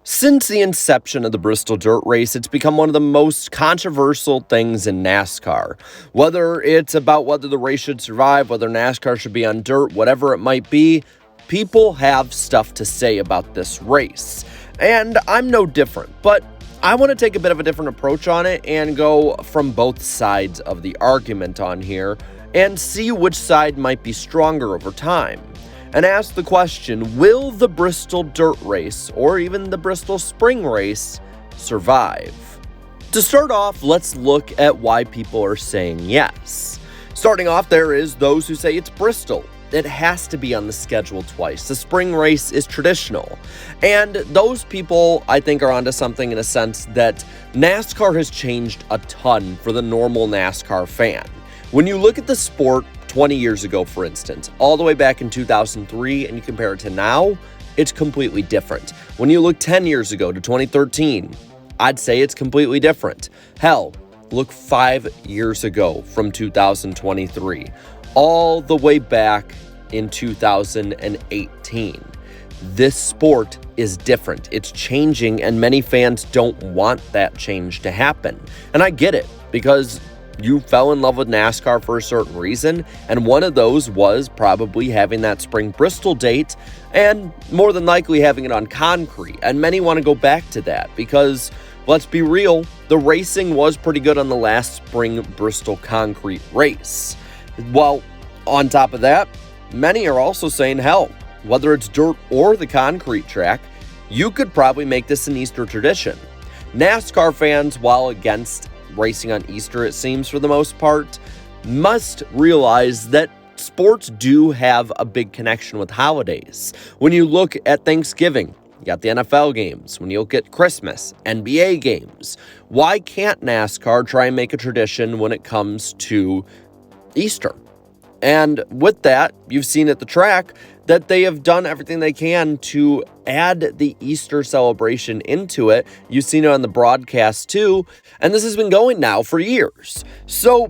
Since the inception of the Bristol Dirt Race, it's become one of the most controversial things in NASCAR. Whether it's about whether the race should survive, whether NASCAR should be on dirt, whatever it might be, people have stuff to say about this race. And I'm no different, but I want to take a bit of a different approach on it and go from both sides of the argument on here and see which side might be stronger over time. And ask the question, will the Bristol Dirt Race, or even the Bristol Spring Race, survive? To start off, let's look at why people are saying yes. Starting off, there is those who say it's Bristol. It has to be on the schedule twice. The spring race is traditional. And those people, I think, are onto something in a sense that NASCAR has changed a ton for the normal NASCAR fan. When you look at the sport 20 years ago, for instance, all the way back in 2003, and you compare it to now, it's completely different. When you look 10 years ago to 2013, I'd say it's completely different. Hell, look 5 years ago from 2023, all the way back in 2018. This sport is different. It's changing, and many fans don't want that change to happen. And I get it, because you fell in love with NASCAR for a certain reason, and one of those was probably having that spring Bristol date, and more than likely having it on concrete. And many want to go back to that because, let's be real, the racing was pretty good on the last spring Bristol concrete race. Well, on top of that, many are also saying, hell, whether it's dirt or the concrete track, you could probably make this an Easter tradition. NASCAR fans, while against racing on Easter, it seems for the most part, must realize that sports do have a big connection with holidays. When you look at Thanksgiving, you got the NFL games. When you look at Christmas, NBA games. Why can't NASCAR try and make a tradition when it comes to Easter? And with that, you've seen at the track that they have done everything they can to add the Easter celebration into it. You've seen it on the broadcast too, and this has been going now for years. So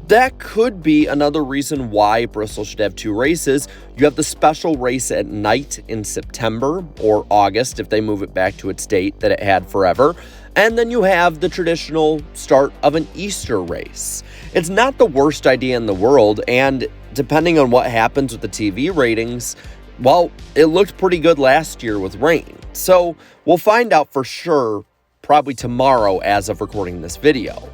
that could be another reason why Bristol should have two races. You have the special race at night in September or August if they move it back to its date that it had forever. And then you have the traditional start of an Easter race. It's not the worst idea in the world, and depending on what happens with the TV ratings, well, it looked pretty good last year with rain. So we'll find out for sure probably tomorrow as of recording this video.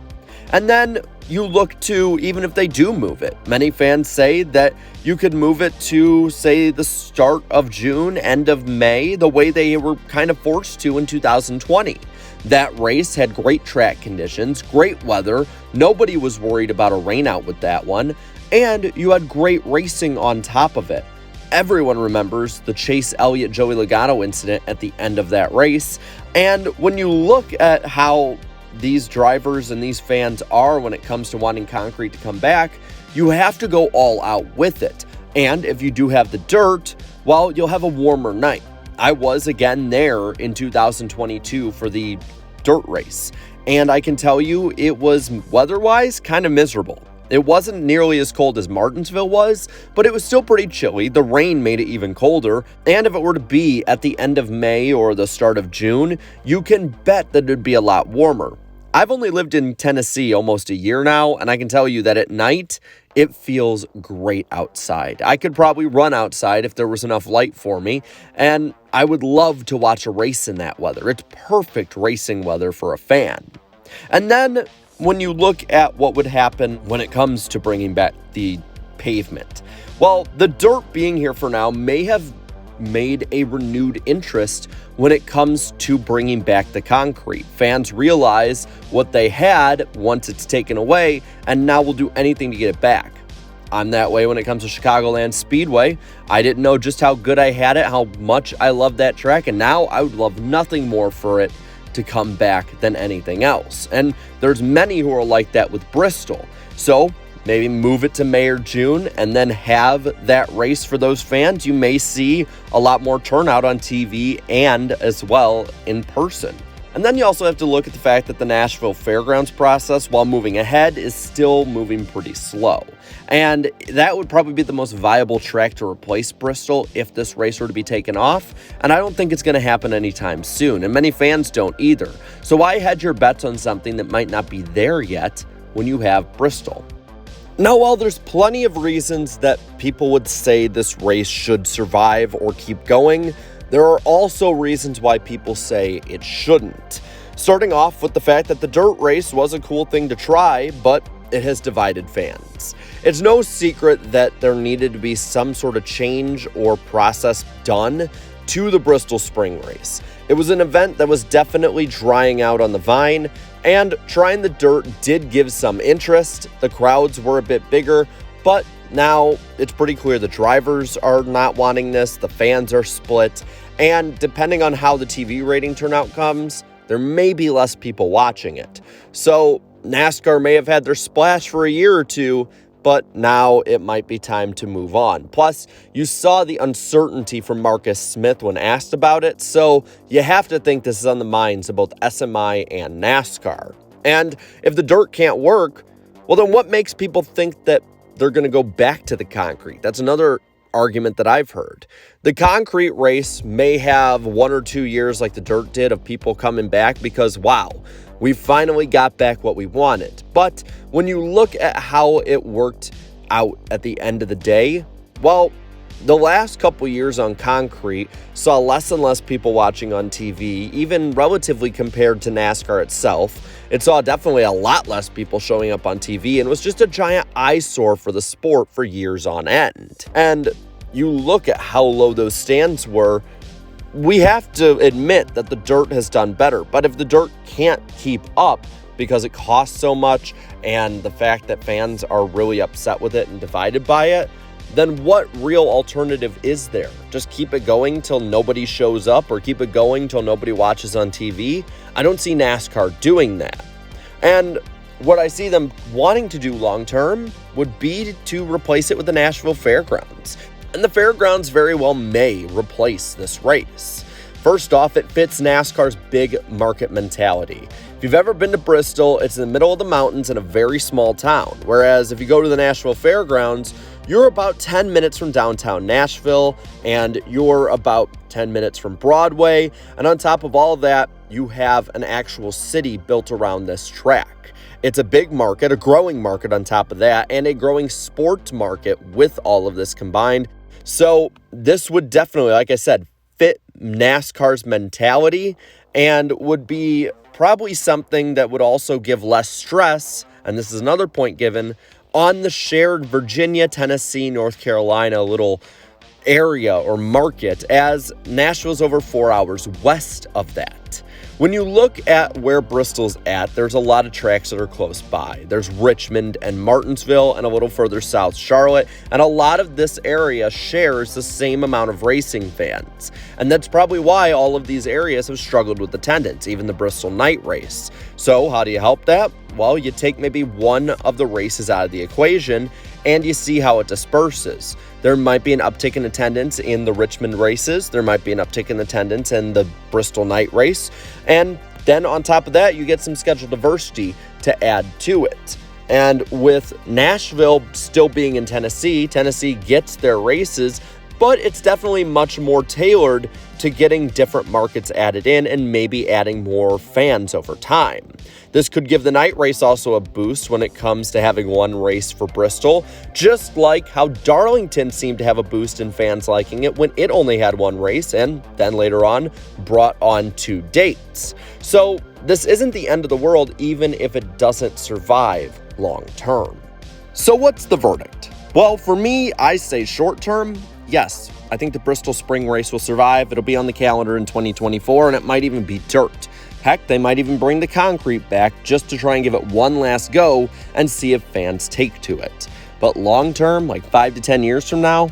And then you look to, even if they do move it, many fans say that you could move it to, say, the start of June, end of May, the way they were kind of forced to in 2020. That race had great track conditions, great weather, nobody was worried about a rainout with that one, and you had great racing on top of it. Everyone remembers the Chase Elliott-Joey Logano incident at the end of that race, and when you look at how these drivers and these fans are when it comes to wanting concrete to come back, you have to go all out with it. And if you do have the dirt, well, you'll have a warmer night. I was again there in 2022 for the dirt race, and I can tell you it was weather-wise kind of miserable. It wasn't nearly as cold as Martinsville was, but it was still pretty chilly. The rain made it even colder, and if it were to be at the end of May or the start of June, you can bet that it'd be a lot warmer. I've only lived in Tennessee almost a year now, and I can tell you that at night, it feels great outside. I could probably run outside if there was enough light for me, and I would love to watch a race in that weather. It's perfect racing weather for a fan. And then when you look at what would happen when it comes to bringing back the pavement, well, the dirt being here for now may have made a renewed interest when it comes to bringing back the concrete. Fans realize what they had once it's taken away, and now will do anything to get it back. I'm that way when it comes to Chicagoland Speedway. I didn't know just how good I had it, how much I loved that track, and now I would love nothing more for it to come back than anything else. And there's many who are like that with Bristol. So maybe move it to May or June and then have that race for those fans. You may see a lot more turnout on TV and as well in person. And then you also have to look at the fact that the Nashville Fairgrounds process, while moving ahead, is still moving pretty slow. And that would probably be the most viable track to replace Bristol if this race were to be taken off. And I don't think it's going to happen anytime soon. And many fans don't either. So why hedge your bets on something that might not be there yet when you have Bristol? Now, while there's plenty of reasons that people would say this race should survive or keep going, there are also reasons why people say it shouldn't. Starting off with the fact that the dirt race was a cool thing to try, but it has divided fans. It's no secret that there needed to be some sort of change or process done to the Bristol Spring Race. It was an event that was definitely drying out on the vine, and trying the dirt did give some interest. The crowds were a bit bigger, but now it's pretty clear the drivers are not wanting this, the fans are split, and depending on how the TV rating turnout comes, there may be less people watching it. So NASCAR may have had their splash for a year or two, but now it might be time to move on. Plus, you saw the uncertainty from Marcus Smith when asked about it, so you have to think this is on the minds of both SMI and NASCAR. And if the dirt can't work, well, then what makes people think that they're going to go back to the concrete? That's another argument that I've heard. The concrete race may have 1 or 2 years like the dirt did of people coming back because, wow, we finally got back what we wanted. But when you look at how it worked out at the end of the day, well, the last couple years on concrete saw less and less people watching on TV, even relatively compared to NASCAR itself. It saw definitely a lot less people showing up on TV and was just a giant eyesore for the sport for years on end. And you look at how low those stands were, we have to admit that the dirt has done better. But if the dirt can't keep up because it costs so much and the fact that fans are really upset with it and divided by it, then what real alternative is there? Just keep it going till nobody shows up or keep it going till nobody watches on TV? I don't see NASCAR doing that. And what I see them wanting to do long term would be to replace it with the Nashville Fairgrounds. And the Fairgrounds very well may replace this race. First off, it fits NASCAR's big market mentality. If you've ever been to Bristol, it's in the middle of the mountains in a very small town. Whereas if you go to the Nashville Fairgrounds, you're about 10 minutes from downtown Nashville, and you're about 10 minutes from Broadway. And on top of all of that, you have an actual city built around this track. It's a big market, a growing market on top of that, and a growing sports market with all of this combined. So this would definitely, like I said, fit NASCAR's mentality and would be probably something that would also give less stress, and this is another point given, on the shared Virginia, Tennessee, North Carolina little area or market, as Nashville's over 4 hours west of that. When you look at where Bristol's at, there's a lot of tracks that are close by. There's Richmond and Martinsville, and a little further south, Charlotte, and a lot of this area shares the same amount of racing fans. And that's probably why all of these areas have struggled with attendance, even the Bristol night race. So how do you help that? Well, you take maybe one of the races out of the equation and you see how it disperses. There might be an uptick in attendance in the Richmond races. There might be an uptick in attendance in the Bristol night race. And then on top of that, you get some schedule diversity to add to it. And with Nashville still being in Tennessee, Tennessee gets their races, but it's definitely much more tailored to getting different markets added in and maybe adding more fans over time. This could give the night race also a boost when it comes to having one race for Bristol, just like how Darlington seemed to have a boost in fans liking it when it only had one race and then later on brought on 2 dates. So this isn't the end of the world even if it doesn't survive long term. So what's the verdict? Well, for me, I say short term, yes, I think the Bristol Spring Race will survive. It'll be on the calendar in 2024, and it might even be dirt. Heck, they might even bring the concrete back just to try and give it one last go and see if fans take to it. But long term, like 5 to 10 years from now,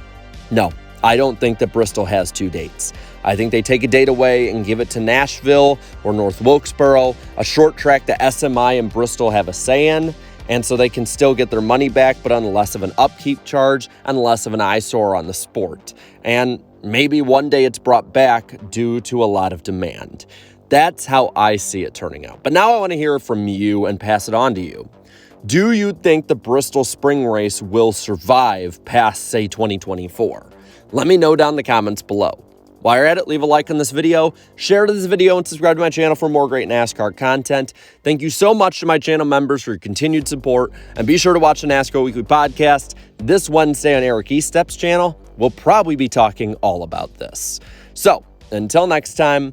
no, I don't think that Bristol has 2 dates. I think they take a date away and give it to Nashville or North Wilkesboro, a short track that SMI and Bristol have a say in, and so they can still get their money back, but on less of an upkeep charge and less of an eyesore on the sport. And maybe one day it's brought back due to a lot of demand. That's how I see it turning out. But now I want to hear from you and pass it on to you. Do you think the Bristol Spring Race will survive past, say, 2024? Let me know down in the comments below. While you're at it, leave a like on this video, share this video, and subscribe to my channel for more great NASCAR content. Thank you so much to my channel members for your continued support, and be sure to watch the NASCAR Weekly Podcast this Wednesday on Eric Estep's channel. We'll probably be talking all about this. So, until next time,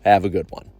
have a good one.